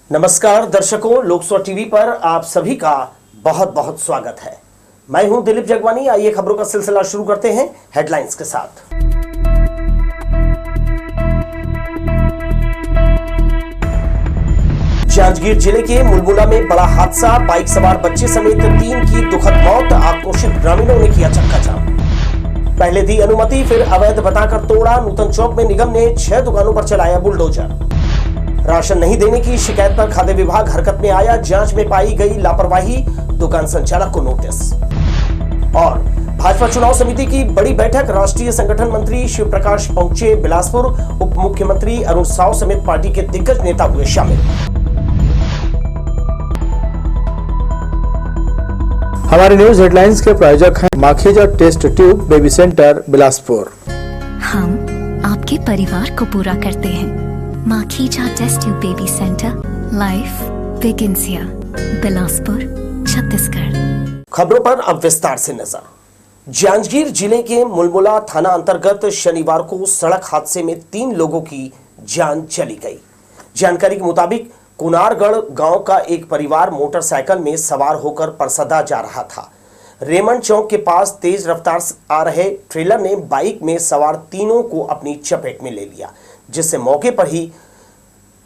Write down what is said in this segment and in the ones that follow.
नमस्कार दर्शकों, लोकसभा टीवी पर आप सभी का बहुत बहुत स्वागत है। मैं हूं दिलीप जगवानी। आइए खबरों का सिलसिला शुरू करते हैं हेडलाइंस के साथ। जांजगीर जिले के मुलमुला में बड़ा हादसा, बाइक सवार बच्चे समेत 3 की दुखद मौत, आक्रोशित ग्रामीणों ने किया चक्का जाम। पहले दी अनुमति फिर अवैध बताकर तोड़ा, नूतन चौक में निगम ने 6 दुकानों पर चलाया बुलडोजर। राशन नहीं देने की शिकायत पर खाद्य विभाग हरकत में आया, जांच में पाई गई लापरवाही, दुकान संचालक को नोटिस। और भाजपा चुनाव समिति की बड़ी बैठक, राष्ट्रीय संगठन मंत्री शिव प्रकाश पहुंचे बिलासपुर, उप मुख्यमंत्री अरुण साव समेत पार्टी के दिग्गज नेता हुए शामिल। हमारे न्यूज हेडलाइंस के प्रायोजक हैं Makhija test tube baby centre Bilaspur. हम आपके परिवार को पूरा करते हैं। Makhija test tube baby centre, life begins here, Bilaspur, Chhattisgarh. खबरों पर अब विस्तार से नजर। जांजगीर जिले के मुलमुला थाना अंतर्गत शनिवार को सड़क हादसे में 3 लोगों की जान चली गई। जानकारी के मुताबिक कुनारगढ़ गांव का एक परिवार मोटरसाइकिल में सवार होकर परसदा जा रहा था। रेमंड चौक के पास तेज रफ्तार से आ रहे ट्रेलर ने बाइक में सवार तीनों को अपनी चपेट में ले लिया, जिससे मौके पर ही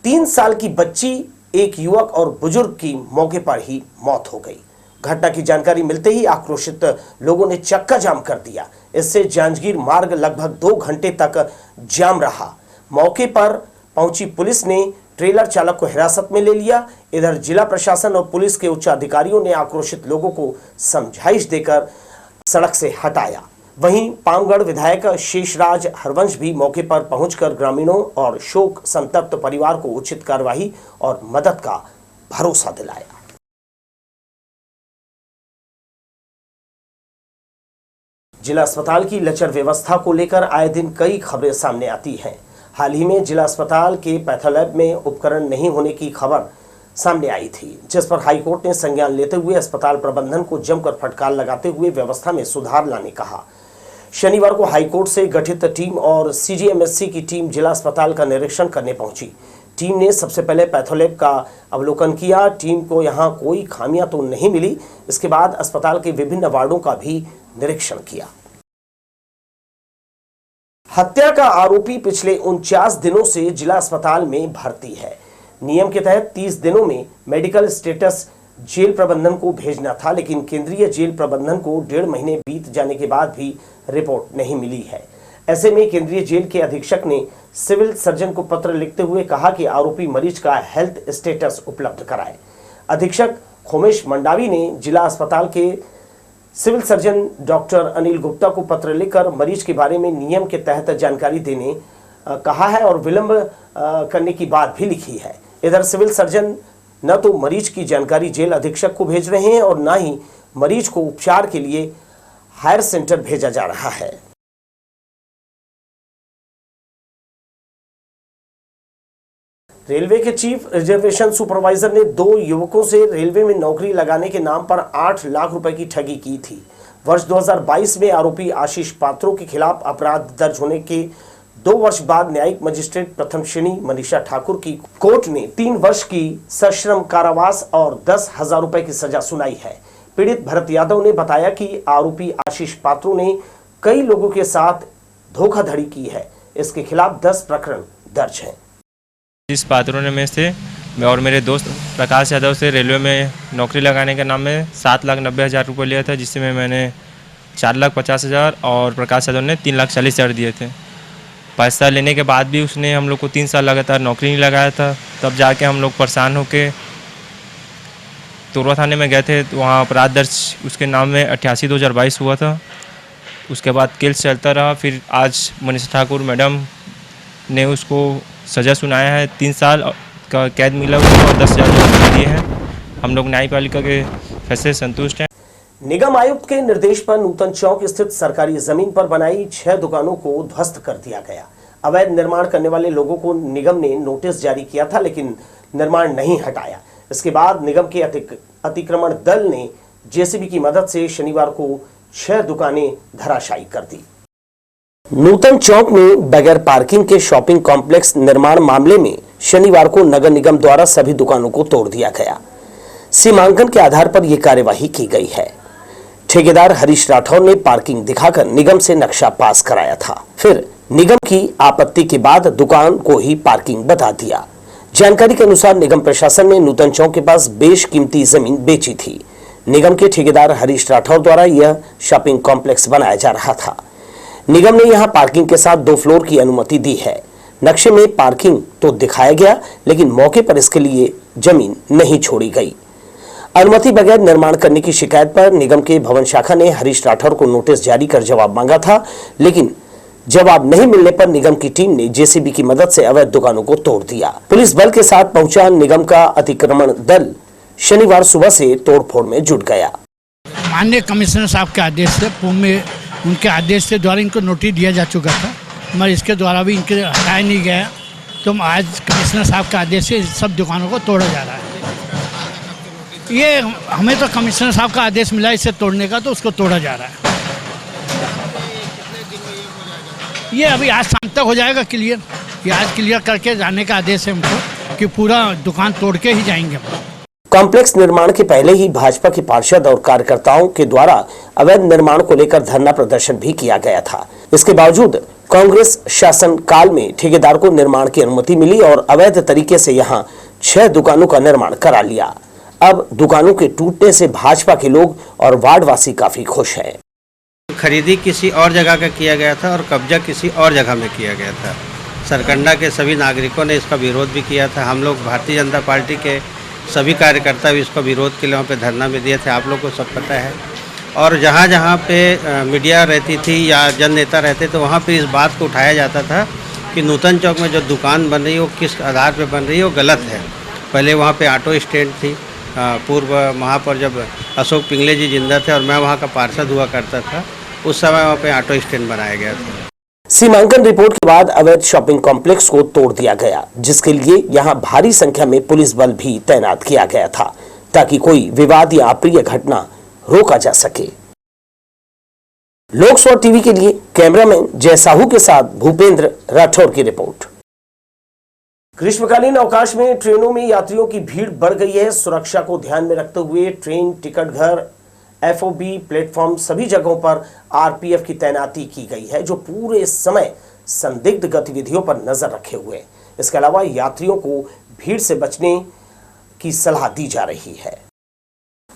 3 साल की बच्ची, एक युवक और बुजुर्ग की मौके पर ही मौत हो गई। घटना की जानकारी मिलते ही आक्रोशित लोगों ने चक्का जाम कर दिया। इससे जांजगीर मार्ग लगभग 2 घंटे तक जाम रहा। मौके पर पहुंची पुलिस ने ट्रेलर चालक को हिरासत में ले लिया। इधर जिला प्रशासन और पुलिस के उच्च अधिकारियों ने आक्रोशित लोगों को समझाइश देकर सड़क से हटाया। वहीं पामगढ़ विधायक शेषराज हरवंश भी मौके पर पहुंचकर ग्रामीणों और शोक संतप्त परिवार को उचित कार्यवाही और मदद का भरोसा दिलाया। जिला अस्पताल की लचर व्यवस्था को लेकर आए दिन कई खबरें सामने आती हैं। हाल ही में जिला अस्पताल के पैथोलैब में उपकरण नहीं होने की खबर सामने आई थी, जिस पर हाईकोर्ट ने संज्ञान लेते हुए अस्पताल प्रबंधन को जमकर फटकार लगाते हुए व्यवस्था में सुधार लाने कहा। शनिवार को हाईकोर्ट से गठित टीम और सीजीएमएससी की टीम जिला अस्पताल का निरीक्षण करने पहुंची। टीम ने सबसे पहले पैथोलैब का अवलोकन किया। टीम को यहां कोई खामियां तो नहीं मिली। इसके बाद अस्पताल के विभिन्न वार्डों का भी निरीक्षण किया। हत्या का आरोपी पिछले 49 दिनों से जिला अस्पताल में भर्ती है। नियम के तहत 30 दिनों में मेडिकल स्टेटस जेल प्रबंधन को भेजना था, लेकिन केंद्रीय जेल प्रबंधन को 1.5 महीने बीत जाने के बाद भी रिपोर्ट नहीं मिली है। ऐसे में केंद्रीय जेल के अधीक्षक ने सिविल सर्जन को पत्र लिखते हुए कहा कि आरोपी मरीज का हेल्थ स्टेटस उपलब्ध कराए। अधीक्षक खोमेश मंडावी ने जिला अस्पताल के civil surgeon doctor Anil Gupta को पत्र लिखकर मरीज के बारे में नियम के तहत जानकारी देने कहा है और विलंब करने की बात भी लिखी है। इधर सिविल सर्जन न तो मरीज की जानकारी जेल अधीक्षक को भेज रहे हैं और न ही मरीज को उपचार के लिए हायर सेंटर भेजा जा रहा है। रेलवे के चीफ रिजर्वेशन सुपरवाइजर ने 2 युवकों से रेलवे में नौकरी लगाने के नाम पर 8 लाख रुपए की ठगी की थी। वर्ष 2022 में आरोपी आशीष पात्रों के खिलाफ अपराध दर्ज होने के 2 वर्ष बाद न्यायिक मजिस्ट्रेट प्रथम श्रेणी मनीषा ठाकुर की कोर्ट ने 3 वर्ष की सश्रम कारावास और 10,000 रुपए की सजा सुनाई है। पीड़ित भरत यादव ने बताया कि आरोपी आशीष पात्रों ने कई लोगों के साथ धोखाधड़ी की है। इसके खिलाफ 10 प्रकरण दर्ज हैं। इस पात्रों ने में से मैं और मेरे दोस्त प्रकाश यादव से रेलवे में नौकरी लगाने के नाम में 7,90,000 रुपये लिया था, जिसमें मैंने 4,50,000 और प्रकाश यादव ने 3,40,000 दिए थे। पैसा लेने के बाद भी उसने हम लोग को 3 साल लगातार नौकरी नहीं लगाया था। तब जाके हम लोग परेशान होके तोरवा थाने में गए थे, तो वहाँ अपराध दर्ज उसके नाम में 88/2022 हुआ था। उसके बाद केस चलता रहा। फिर आज मनीषा ठाकुर मैडम ने उसको सज़ा सुनाया है, 3 साल का कैद मिला उसको और 10,000 रुपये दिए हैं। हम लोग न्यायपालिका के फैसले संतुष्ट हैं। निगम आयुक्त के निर्देश पर नूतन चौक स्थित सरकारी जमीन पर बनाई 6 दुकानों को ध्वस्त कर दिया गया। अवैध निर्माण करने वाले लोगों को निगम ने नोटिस जारी किया था, लेकिन निर्माण नहीं हटाया। इसके बाद निगम के अतिक्रमण दल ने जेसीबी की मदद से शनिवार को 6 दुकानें धराशायी कर दी। नूतन चौक में बगैर पार्किंग के शॉपिंग कॉम्प्लेक्स निर्माण मामले में शनिवार को नगर निगम द्वारा सभी दुकानों को तोड़ दिया गया। सीमांकन के आधार पर यह कार्यवाही की गई है। ठेकेदार हरीश राठौर ने पार्किंग दिखाकर निगम से नक्शा पास कराया था, फिर निगम की आपत्ति के बाद दुकान को ही पार्किंग बता दिया। जानकारी के अनुसार निगम प्रशासन ने नूतन चौक के पास बेशकीमती जमीन बेची थी। निगम के ठेकेदार हरीश राठौर द्वारा यह शॉपिंग कॉम्प्लेक्स बनाया जा रहा था। निगम ने यहां पार्किंग के साथ 2 फ्लोर की अनुमति दी है। नक्शे में पार्किंग तो दिखाया गया, लेकिन मौके पर इसके लिए जमीन नहीं छोड़ी गई। अनुमति बगैर निर्माण करने की शिकायत पर निगम के भवन शाखा ने हरीश राठौर को नोटिस जारी कर जवाब मांगा था, लेकिन जवाब नहीं मिलने पर निगम की टीम ने जेसीबी की मदद से अवैध दुकानों को तोड़ दिया। पुलिस बल के साथ पहुंचा निगम का अतिक्रमण दल शनिवार सुबह से तोड़फोड़ में जुट गया। माननीय कमिश्नर साहब के आदेश से पूर्व में उनके आदेश से द्वारा इनको नोटिस दिया जा चुका था, मगर इसके द्वारा भी इनके हटाया नहीं गया। तो आज कमिश्नर साहब के आदेश से सब दुकानों को तोड़ा जा रहा है। ये हमें तो कमिश्नर साहब का आदेश मिला इसे तोड़ने का, तो उसको तोड़ा जा रहा है। ये अभी आज शाम तक हो जाएगा क्लियर। ये आज क्लियर करके जाने का आदेश है हमको कि पूरा दुकान तोड़ के ही जाएंगे हम। कॉम्प्लेक्स निर्माण के पहले ही भाजपा के पार्षद और कार्यकर्ताओं के द्वारा अवैध निर्माण को लेकर धरना प्रदर्शन भी किया गया था। इसके बावजूद कांग्रेस शासन काल में ठेकेदार को निर्माण की अनुमति मिली और अवैध तरीके से यहां 6 दुकानों का निर्माण करा लिया। अब दुकानों के टूटने से भाजपा के लोग और वार्डवासी काफी खुश हैं। खरीदी किसी और जगह का किया गया था और कब्जा किसी और जगह में किया गया था। सरकंडा के सभी नागरिकों ने इसका विरोध भी किया था। हम लोग भारतीय जनता पार्टी के सभी कार्यकर्ता भी इसका विरोध के लिए वहाँ पे धरना में दिए थे, आप लोग को सब पता है। और जहाँ जहाँ पे मीडिया रहती थी या जन नेता रहते तो वहाँ पे इस बात को उठाया जाता था कि नूतन चौक में जो दुकान बन रही है वो किस आधार पे बन रही है, वो गलत है। पहले वहाँ पे ऑटो स्टैंड थी। पूर्व वहाँ पर जब अशोक पिंगले जी जिंदा थे और मैं वहाँ का पार्षद हुआ करता था, उस समय वहाँ पे ऑटो स्टैंड बनाया गया था। सीमांकन रिपोर्ट के बाद अवैध शॉपिंग कॉम्प्लेक्स को तोड़ दिया गया, जिसके लिए यहां भारी संख्या में पुलिस बल भी तैनात किया गया था, ताकि कोई विवाद या अप्रिय घटना रोका जा सके। लोक स्वर टीवी के लिए कैमरामैन जय साहू के साथ भूपेंद्र राठौर की रिपोर्ट। ग्रीष्मकालीन अवकाश में ट्रेनों में यात्रियों की भीड़ बढ़ गई है। सुरक्षा को ध्यान में रखते हुए ट्रेन, टिकट घर, एफओबी प्लेटफॉर्म सभी जगहों पर आरपीएफ की तैनाती की गई है, जो पूरे समय संदिग्ध गतिविधियों पर नजर रखे हुए। इसके अलावा यात्रियों को भीड़ से बचने की सलाह दी जा रही है।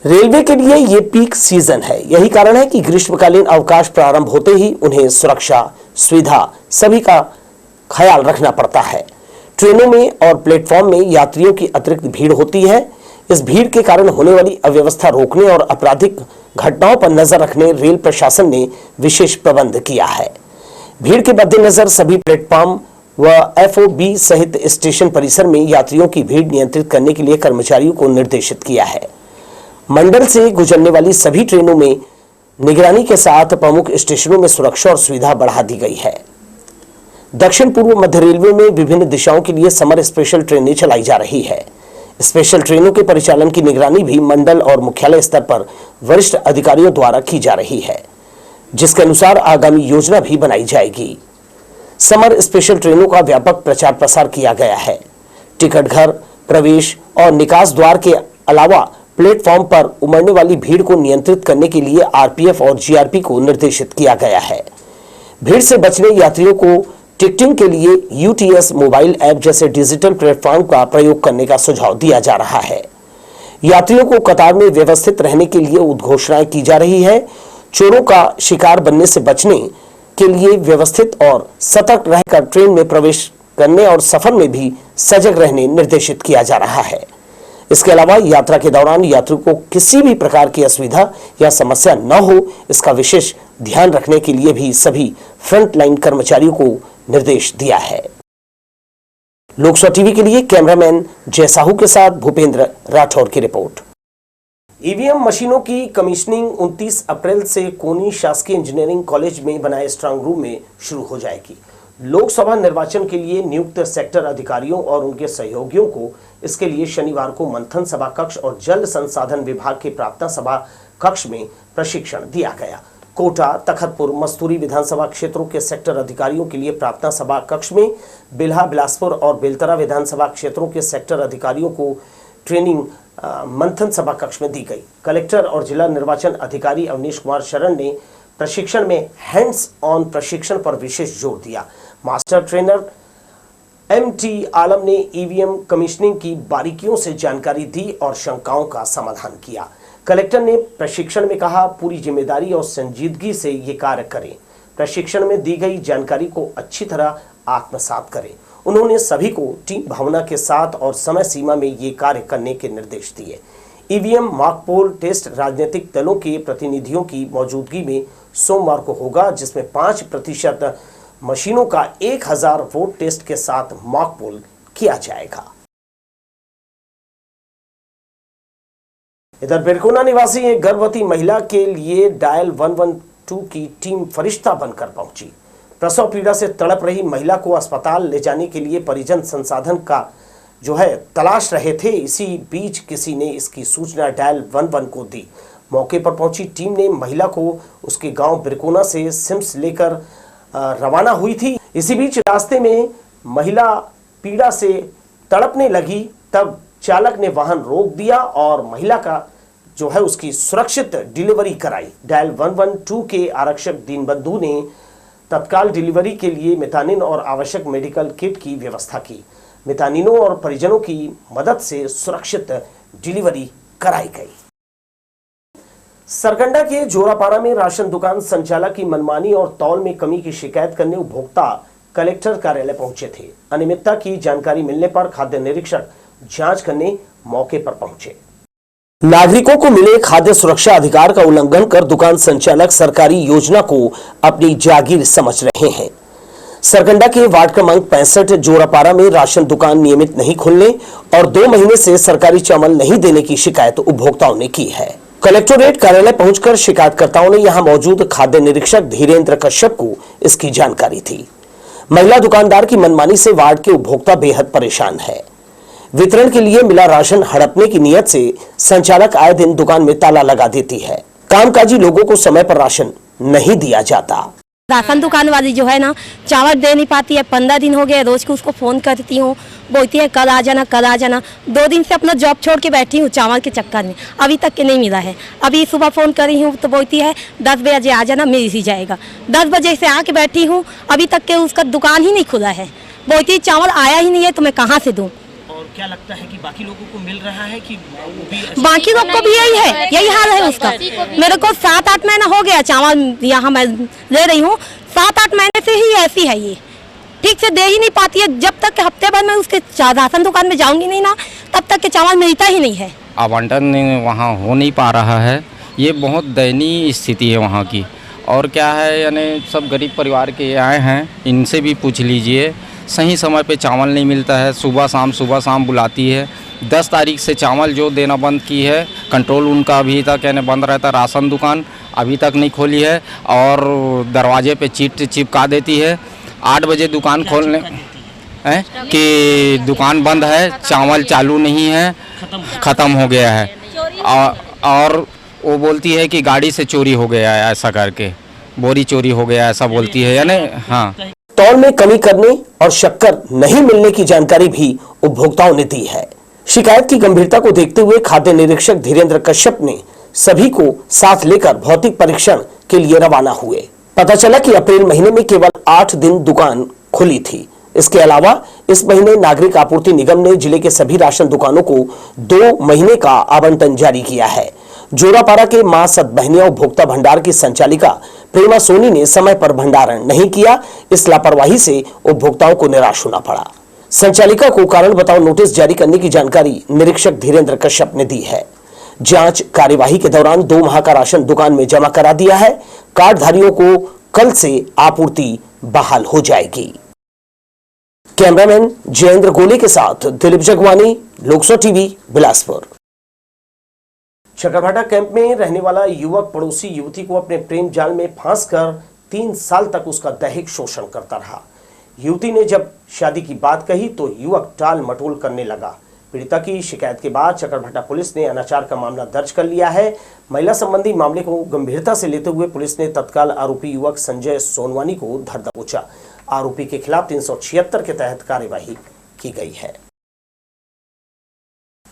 रेलवे के लिए ये पीक सीजन है। यही कारण है कि ग्रीष्मकालीन अवकाश प्रारंभ होते ही उन्हें सुरक्षा, सुविधा सभी का ख्याल रखना पड़ता है। ट्रेनों में और प्लेटफॉर्म में यात्रियों की अतिरिक्त भीड़ होती है। इस भीड़ के कारण होने वाली अव्यवस्था रोकने और आपराधिक घटनाओं पर नजर रखने रेल प्रशासन ने विशेष प्रबंध किया है। भीड़ के मद्देनजर सभी प्लेटफॉर्म व एफओबी सहित स्टेशन परिसर में यात्रियों की भीड़ नियंत्रित करने के लिए कर्मचारियों को निर्देशित किया है। मंडल से गुजरने वाली सभी ट्रेनों में निगरानी के साथ प्रमुख स्टेशनों में सुरक्षा और सुविधा बढ़ा दी गई है। दक्षिण पूर्व मध्य रेलवे में विभिन्न दिशाओं के लिए समर स्पेशल ट्रेनें चलाई जा रही है। स्पेशल ट्रेनों के परिचालन की निगरानी भी मंडल और मुख्यालय स्तर पर वरिष्ठ अधिकारियों द्वारा की जा रही है, जिसके अनुसार आगामी योजना भी बनाई जाएगी। समर स्पेशल ट्रेनों का व्यापक प्रचार प्रसार किया गया है। टिकट घर, प्रवेश और निकास द्वार के अलावा प्लेटफॉर्म पर उमड़ने वाली भीड़ को नियंत्रित करने के लिए आरपीएफ और जीआरपी को निर्देशित किया गया है। भीड़ से बचने यात्रियों को टिकटिंग के लिए यूटीएस मोबाइल ऐप जैसे डिजिटल प्लेटफॉर्म का प्रयोग करने का सुझाव दिया जा रहा है। यात्रियों को कतार में व्यवस्थित रहने के लिए उद्घोषणाएं की जा रही है। चोरों का शिकार बनने से बचने के लिए व्यवस्थित और सतर्क रहकर ट्रेन में प्रवेश करने और सफर में भी सजग रहने निर्देशित किया जा रहा है। इसके अलावा यात्रा के दौरान यात्रियों को किसी भी प्रकार की असुविधा या समस्या न हो, इसका विशेष ध्यान रखने के लिए भी सभी फ्रंटलाइन कर्मचारियों को निर्देश दिया है। लोकसभा टीवी के लिए कैमरामैन जय साहू के साथ भूपेंद्र राठौर की रिपोर्ट। ईवीएम मशीनों की कमीशनिंग 29 अप्रैल से कोनी शासकीय इंजीनियरिंग कॉलेज में बनाए स्ट्रांग रूम में शुरू हो जाएगी। लोकसभा निर्वाचन के लिए नियुक्त सेक्टर अधिकारियों और उनके सहयोगियों को इसके लिए शनिवार को मंथन सभा कक्ष और जल संसाधन विभाग के प्रार्थना सभा कक्ष में प्रशिक्षण दिया गया। कोटा, तखतपुर, मस्तूरी विधानसभा क्षेत्रों के सेक्टर अधिकारियों के लिए प्रार्थना सभा कक्ष में, बिल्हा, बिलासपुर और बेलतरा विधानसभा क्षेत्रों के सेक्टर अधिकारियों को ट्रेनिंग मंथन सभा कक्ष में दी गई। कलेक्टर और जिला निर्वाचन अधिकारी अवनीश कुमार शरण ने प्रशिक्षण में हैंड्स ऑन प्रशिक्षण पर विशेष जोर दिया। मास्टर ट्रेनर MT आलम ने ईवीएम कमीशनिंग की बारीकियों से जानकारी दी और शंकाओं का समाधान किया। कलेक्टर ने प्रशिक्षण में कहा, पूरी जिम्मेदारी और संजीदगी से ये कार्य करें। प्रशिक्षण में दी गई जानकारी को अच्छी तरह आत्मसात करें। उन्होंने सभी को टीम भावना के साथ और समय सीमा में ये कार्य करने के निर्देश दिए। ईवीएम मॉक पोल टेस्ट राजनीतिक दलों के प्रतिनिधियों की मौजूदगी में सोमवार को होगा, जिसमें 5% मशीनों का 1000 वोट टेस्ट के साथ मॉक पोल किया जाएगा। इधर बिरकोना निवासी एक गर्भवती महिला के लिए डायल 112 की टीम फरिश्ता बनकर पहुंची। प्रसव पीड़ा से तड़प रही महिला को अस्पताल ले जाने के लिए परिजन संसाधन का तलाश रहे थे। इसी बीच किसी ने इसकी सूचना डायल 11 को दी। मौके पर पहुंची टीम ने महिला को उसके गांव बिरकोना से सिम्स लेकर रवाना हुई थी। इसी बीच रास्ते में महिला पीड़ा से तड़पने लगी, तब चालक ने वाहन रोक दिया और महिला का उसकी सुरक्षित डिलीवरी कराई। डायल 112 के आरक्षक दीनबंधु ने तत्काल डिलीवरी के लिए मितानिन और आवश्यक मेडिकल किट की व्यवस्था की। मितानिनों और परिजनों की मदद से सुरक्षित डिलीवरी कराई गई। सरकंडा के जोरापाड़ा में राशन दुकान संचालक की मनमानी और तौल में कमी की शिकायत करने उपभोक्ता कलेक्टर कार्यालय पहुंचे थे। अनियमितता की जानकारी मिलने पर खाद्य निरीक्षक जांच करने मौके पर पहुंचे। नागरिकों को मिले खाद्य सुरक्षा अधिकार का उल्लंघन कर दुकान संचालक सरकारी योजना को अपनी जागीर समझ रहे हैं। सरकंडा के वार्ड क्रमांक 65 जोरापाड़ा में राशन दुकान नियमित नहीं खुलने और 2 महीने से सरकारी चावल नहीं देने की शिकायत उपभोक्ताओं ने की है। कलेक्टोरेट कार्यालय पहुंचकर शिकायतकर्ताओं ने यहां मौजूद खाद्य निरीक्षक धीरेन्द्र कश्यप को इसकी जानकारी थी। महिला दुकानदार की मनमानी से वार्ड के उपभोक्ता बेहद परेशान है। वितरण के लिए मिला राशन हड़पने की नीयत से संचालक आए दिन दुकान में ताला लगा देती है। कामकाजी लोगों को समय पर राशन नहीं दिया जाता। राशन दुकान वाली जो है ना, चावल दे नहीं पाती है। 15 दिन हो गए, रोज को उसको फोन करती हूँ, बोलती है कल आ जाना कल आ जाना। 2 दिन से अपना जॉब छोड़ के बैठी हूँ चावल के चक्कर में, अभी तक के नहीं मिला है। अभी सुबह फोन करी हूँ तो बोलती है 10 बजे आ जाना, मिल ही जाएगा। 10 बजे से आके बैठी हूँ, अभी तक के उसका दुकान ही नहीं खुला है। बोलती है चावल आया ही नहीं है तो मैं कहाँ से दूँ। और क्या लगता है कि बाकी लोगों को मिल रहा है कि बाकी लोग को भी यही है, यही हाल है उसका। मेरे को 7-8 महीना हो गया चावल यहाँ मैं ले रही हूँ। 7-8 महीने से ही ऐसी है ये, ठीक से दे ही नहीं पाती है। जब तक हफ्ते भर में उसके राशन दुकान में जाऊंगी नहीं ना, तब तक के चावल मिलता ही नहीं है। आवंटन वहाँ हो नहीं पा रहा है, ये बहुत दयनीय स्थिति है वहाँ की। और क्या है, यानी सब गरीब परिवार के आए हैं, इनसे भी पूछ लीजिए, सही समय पे चावल नहीं मिलता है। सुबह शाम बुलाती है। 10 तारीख से चावल जो देना बंद की है, कंट्रोल उनका अभी तक यानी बंद रहता है। राशन दुकान अभी तक नहीं खोली है और दरवाजे पे चीट चिपका देती है। 8 बजे दुकान खोलने है कि दुकान बंद है, चावल चालू नहीं है, ख़त्म हो गया है। और वो बोलती है कि गाड़ी से चोरी हो गया है, ऐसा करके बोरी चोरी हो गया ऐसा बोलती है। यानी हाँ, तौल में कमी करने और शक्कर नहीं मिलने की जानकारी भी उपभोक्ताओं ने दी है। शिकायत की गंभीरता को देखते हुए खाद्य निरीक्षक धीरेन्द्र कश्यप ने सभी को साथ लेकर भौतिक परीक्षण के लिए रवाना हुए। पता चला कि अप्रैल महीने में केवल 8 दिन दुकान खुली थी। इसके अलावा इस महीने नागरिक आपूर्ति निगम ने जिले के सभी राशन दुकानों को 2 महीने का आवंटन जारी किया है। जोरापाड़ा के मां सतबहनिया उपभोक्ता भंडार की संचालिका प्रेमा सोनी ने समय पर भंडारण नहीं किया। इस लापरवाही से उपभोक्ताओं को निराश होना पड़ा। संचालिका को कारण बताओ नोटिस जारी करने की जानकारी निरीक्षक धीरेन्द्र कश्यप ने दी है। जांच कार्यवाही के दौरान 2 माह का राशन दुकान में जमा करा दिया है। कार्डधारियों को कल से आपूर्ति बहाल हो जाएगी। कैमरामैन जयेंद्र गोले के साथ दिलीप जगवानी, लोकसभा टीवी, बिलासपुर। चकरभाटा कैंप में रहने वाला युवक पड़ोसी युवती को अपने प्रेम जाल में फांसकर 3 साल तक उसका दैहिक शोषण करता रहा। युवती ने जब शादी की बात कही तो युवक टाल मटोल करने लगा। पीड़िता की शिकायत के बाद चकरभाटा पुलिस ने अनाचार का मामला दर्ज कर लिया है। महिला संबंधी मामले को गंभीरता से लेते हुए पुलिस ने तत्काल आरोपी युवक संजय सोनवानी को धर दबोचा। आरोपी के खिलाफ 376 के तहत कार्यवाही की गई है।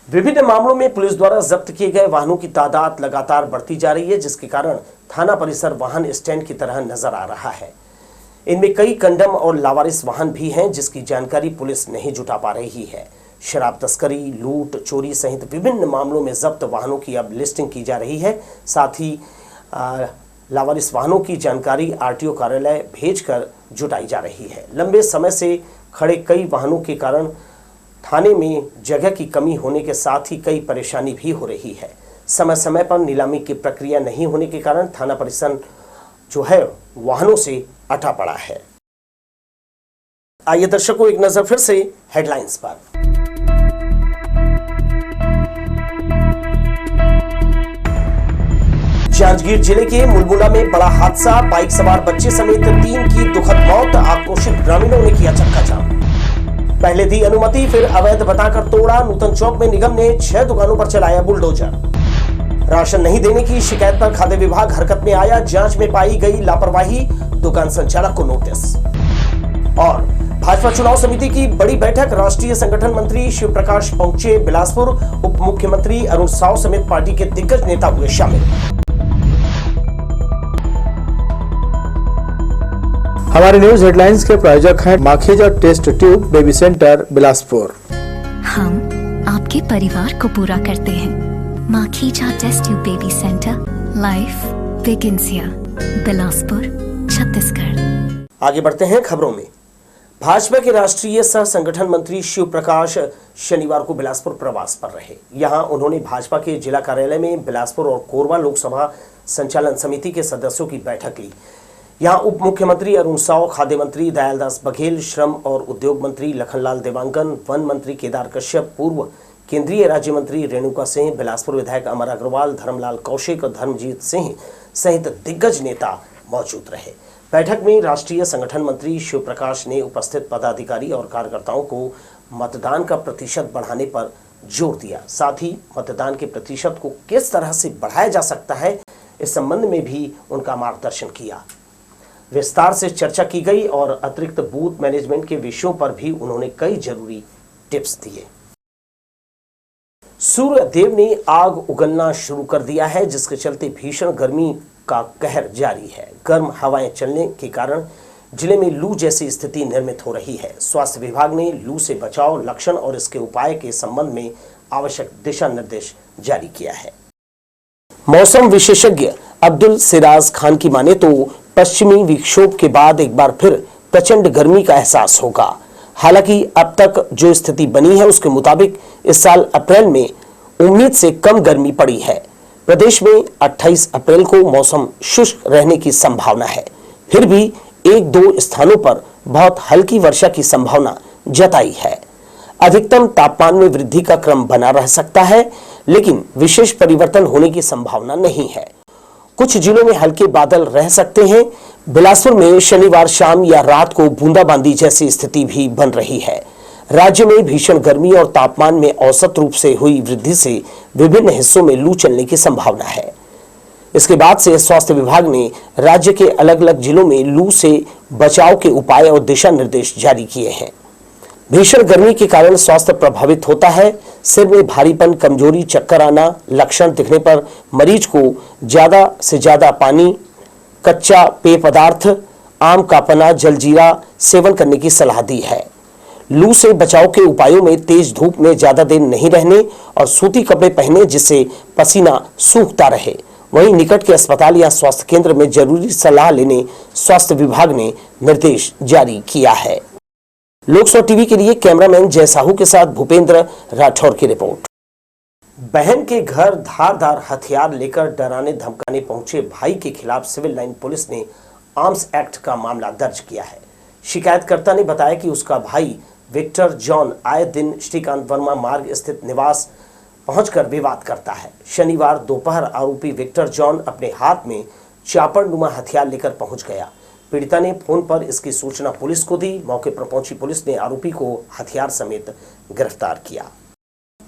विभिन्न मामलों में पुलिस द्वारा जब्त किए गए वाहनों की तादाद लगातार बढ़ती जा रही है, जिसके कारण थाना परिसर वाहन स्टैंड की तरह नजर आ रहा है। इनमें कई कंडम और लावारिस वाहन भी हैं, जिसकी जानकारी पुलिस नहीं जुटा पा रही है। शराब तस्करी, लूट, चोरी सहित विभिन्न मामलों में जब्त वाहनों की अब लिस्टिंग की जा रही है। साथ ही लावारिस वाहनों की जानकारी आरटीओ कार्यालय भेजकर जुटाई जा रही है। लंबे समय से खड़े कई वाहनों के कारण थाने में जगह की कमी होने के साथ ही कई परेशानी भी हो रही है। समय समय पर नीलामी की प्रक्रिया नहीं होने के कारण थाना परिसर जो है वाहनों से अटा पड़ा है। आइए दर्शकों, एक नजर फिर से हेडलाइंस पर। जांजगीर जिले के मुलमुला में बड़ा हादसा, बाइक सवार बच्चे समेत 3 की दुखद मौत। आक्रोशित ग्रामीणों ने किया चक्का जाम। पहले दी अनुमति फिर अवैध बताकर तोड़ा। नूतन चौक में निगम ने 6 दुकानों पर चलाया बुलडोजर। राशन नहीं देने की शिकायत पर खाद्य विभाग हरकत में आया। जांच में पाई गई लापरवाही, दुकान संचालक को नोटिस। और भाजपा चुनाव समिति की बड़ी बैठक, राष्ट्रीय संगठन मंत्री शिव प्रकाश पहुंचे बिलासपुर। उप मुख्यमंत्री अरुण साव समेत पार्टी के दिग्गज नेता हुए शामिल। हमारे न्यूज हेडलाइंस के प्रायोजक हैं Makhija test tube baby centre Bilaspur. हम आपके परिवार को पूरा करते हैं। Makhija test tube baby centre, life begins here, Bilaspur, Chhattisgarh. आगे बढ़ते हैं खबरों में। भाजपा के राष्ट्रीय सह संगठन मंत्री शिव प्रकाश शनिवार को बिलासपुर प्रवास पर रहे। यहां उन्होंने भाजपा के जिला कार्यालय में बिलासपुर और कोरबा लोकसभा संचालन समिति के सदस्यों की बैठक ली। यहां उप मुख्यमंत्री अरुण साव, खाद्य मंत्री दयालदास बघेल, श्रम और उद्योग मंत्री लखनलाल देवांगन, वन मंत्री केदार कश्यप, पूर्व केंद्रीय राज्य मंत्री रेणुका सिंह, बिलासपुर विधायक अमर अग्रवाल, धर्मलाल कौशिक और धर्मजीत सिंह सहित दिग्गज नेता मौजूद रहे। बैठक में राष्ट्रीय संगठन मंत्री शिव प्रकाश ने उपस्थित पदाधिकारी और कार्यकर्ताओं को मतदान का प्रतिशत बढ़ाने पर जोर दिया। साथ ही मतदान के प्रतिशत को किस तरह से बढ़ाया जा सकता है, इस संबंध में भी उनका मार्गदर्शन किया। विस्तार से चर्चा की गई और अतिरिक्त बूथ मैनेजमेंट के विषयों पर भी उन्होंने कई जरूरी टिप्स दिए। सूर्य देव ने आग उगलना शुरू कर दिया है, जिसके चलते भीषण गर्मी का कहर जारी है। गर्म हवाएं चलने के कारण जिले में लू जैसी स्थिति निर्मित हो रही है। स्वास्थ्य विभाग ने लू से बचाव, लक्षण और इसके उपाय के संबंध में आवश्यक दिशा निर्देश जारी किया है। मौसम विशेषज्ञ अब्दुल सिराज खान की माने तो पश्चिमी विक्षोभ के बाद एक बार फिर प्रचंड गर्मी का एहसास होगा। हालांकि अब तक जो स्थिति बनी है उसके मुताबिक इस साल अप्रैल में उम्मीद से कम गर्मी पड़ी है। प्रदेश में 28 अप्रैल को मौसम शुष्क रहने की संभावना है। फिर भी 1-2 स्थानों पर बहुत हल्की वर्षा की संभावना जताई है। अधिकतम तापमान में वृद्धि का क्रम बना रह सकता है, लेकिन विशेष परिवर्तन होने की संभावना नहीं है। कुछ जिलों में हल्के बादल रह सकते हैं। बिलासपुर में शनिवार शाम या रात को बूंदाबांदी जैसी स्थिति भी बन रही है। राज्य में भीषण गर्मी और तापमान में औसत रूप से हुई वृद्धि से विभिन्न हिस्सों में लू चलने की संभावना है। इसके बाद से स्वास्थ्य विभाग ने राज्य के अलग अलग जिलों में लू से बचाव के उपाय और दिशा निर्देश जारी किए हैं। भीषण गर्मी के कारण स्वास्थ्य प्रभावित होता है। सिर में भारीपन, कमजोरी, चक्कर आना, लक्षण दिखने पर मरीज को ज्यादा से ज्यादा पानी, कच्चा पेय पदार्थ, आम का पना, जलजीरा सेवन करने की सलाह दी है। लू से बचाव के उपायों में तेज धूप में ज्यादा देर नहीं रहने और सूती कपड़े पहने जिससे पसीना सूखता रहे। वहीं निकट के अस्पताल या स्वास्थ्य केंद्र में जरूरी सलाह लेने स्वास्थ्य विभाग ने निर्देश जारी किया है। लोकसभा टीवी के लिए कैमरामैन जय साहू के साथ भूपेंद्र राठौर की रिपोर्ट। बहन के घर धारदार हथियार लेकर डराने धमकाने पहुंचे भाई के खिलाफ सिविल लाइन पुलिस ने आर्म्स एक्ट का मामला दर्ज किया है। शिकायतकर्ता ने बताया कि उसका भाई विक्टर जॉन आए दिन श्रीकांत वर्मा मार्ग स्थित निवास पहुंचकर विवाद करता है। शनिवार दोपहर आरोपी विक्टर जॉन अपने हाथ में चापड़नुमा हथियार लेकर पहुंच गया। पीड़िता ने फोन पर इसकी सूचना पुलिस को दी। मौके पर पहुंची पुलिस ने आरोपी को हथियार समेत गिरफ्तार किया।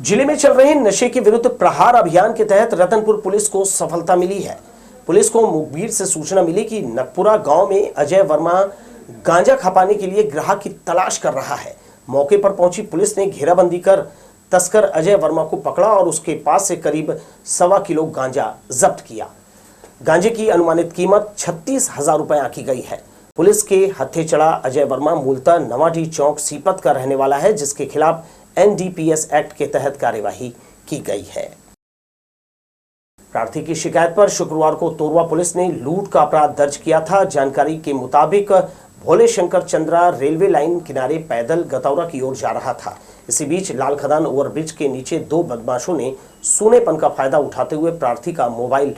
जिले में चल रहे नशे के विरुद्ध प्रहार अभियान के तहत रतनपुर पुलिस को सफलता मिली है। पुलिस को मुखबिर से सूचना मिली कि नकपुरा गांव में अजय वर्मा गांजा खपाने के लिए ग्राहक की तलाश कर रहा है। मौके पर पहुंची पुलिस ने घेराबंदी कर तस्कर अजय वर्मा को पकड़ा और उसके पास से करीब 1.25 किलो गांजा जब्त किया। गांजे की अनुमानित कीमत 36,000 रुपए आंकी गई है। पुलिस के हत्थे चढ़ा अजय वर्मा मूलतः नवाडी चौक सीपत का रहने वाला है, जिसके खिलाफ NDPS एक्ट के तहत कार्यवाही की गई है। प्रार्थी की शिकायत पर शुक्रवार को तोरवा पुलिस ने लूट का अपराध दर्ज किया था। जानकारी के मुताबिक भोले शंकर चंद्रा रेलवे लाइन किनारे पैदल गतौरा की ओर जा रहा था। इसी बीच लाल खदान ओवरब्रिज के नीचे 2 बदमाशों ने सूनेपन का फायदा उठाते हुए प्रार्थी का मोबाइल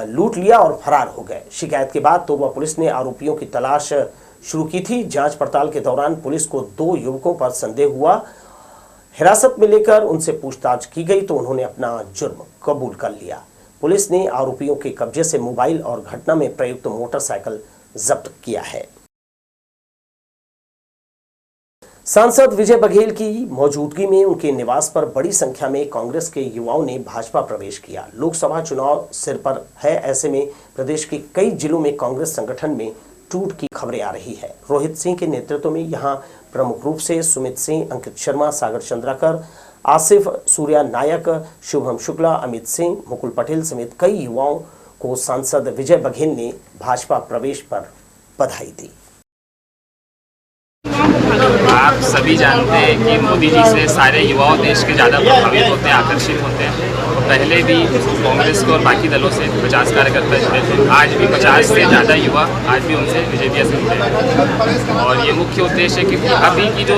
लूट लिया और फरार हो गए। शिकायत के बाद तोरवा पुलिस ने आरोपियों की तलाश शुरू की थी। जांच पड़ताल के दौरान पुलिस को 2 युवकों पर संदेह हुआ। हिरासत में लेकर उनसे पूछताछ की गई तो उन्होंने अपना जुर्म कबूल कर लिया। पुलिस ने आरोपियों के कब्जे से मोबाइल और घटना में प्रयुक्त मोटरसाइकिल जब्त किया है। सांसद विजय बघेल की मौजूदगी में उनके निवास पर बड़ी संख्या में कांग्रेस के युवाओं ने भाजपा प्रवेश किया। लोकसभा चुनाव सिर पर है, ऐसे में प्रदेश के कई जिलों में कांग्रेस संगठन में टूट की खबरें आ रही है। रोहित सिंह के नेतृत्व में यहां प्रमुख रूप से सुमित सिंह, अंकित शर्मा, सागर चंद्राकर, आसिफ सूर्या नायक, शुभम शुक्ला, अमित सिंह, मुकुल पटेल समेत कई युवाओं को सांसद विजय बघेल ने भाजपा प्रवेश पर बधाई दी। आप सभी जानते हैं कि मोदी जी से सारे युवाओं देश के ज़्यादा प्रभावित होते हैं, आकर्षित होते हैं। तो पहले भी कांग्रेस को और बाकी दलों से 50 कार्यकर्ता जुड़े थे। आज भी 50 से ज़्यादा युवा आज भी उनसे बीजेपी से जुड़े हैं। और ये मुख्य उद्देश्य है कि अभी की जो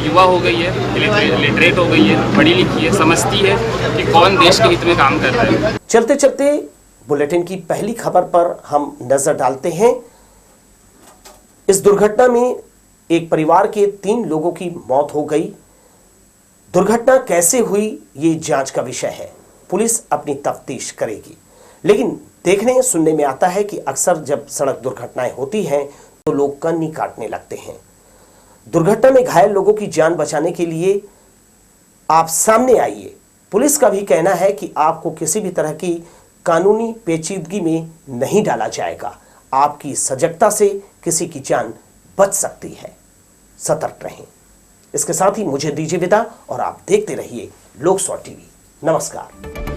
युवा हो गई है, लिटरेट हो गई है, पढ़ी लिखी है, समझती है कि कौन देश के हित में काम कर रहा है। चलते चलते बुलेटिन की पहली खबर पर हम नजर डालते हैं। इस दुर्घटना में एक परिवार के 3 लोगों की मौत हो गई। दुर्घटना कैसे हुई ये जांच का विषय है। पुलिस अपनी तफ्तीश करेगी। लेकिन देखने सुनने में आता है कि अक्सर जब सड़क दुर्घटनाएं होती हैं तो लोग कन्नी काटने लगते हैं। दुर्घटना में घायल लोगों की जान बचाने के लिए आप सामने आइए। पुलिस का भी कहना है कि आपको किसी भी तरह की कानूनी पेचीदगी में नहीं डाला जाएगा। आपकी सजगता से किसी की जान बच सकती है। सतर्क रहें। इसके साथ ही मुझे दीजिए विदा और आप देखते रहिए लोक 100 टीवी। नमस्कार।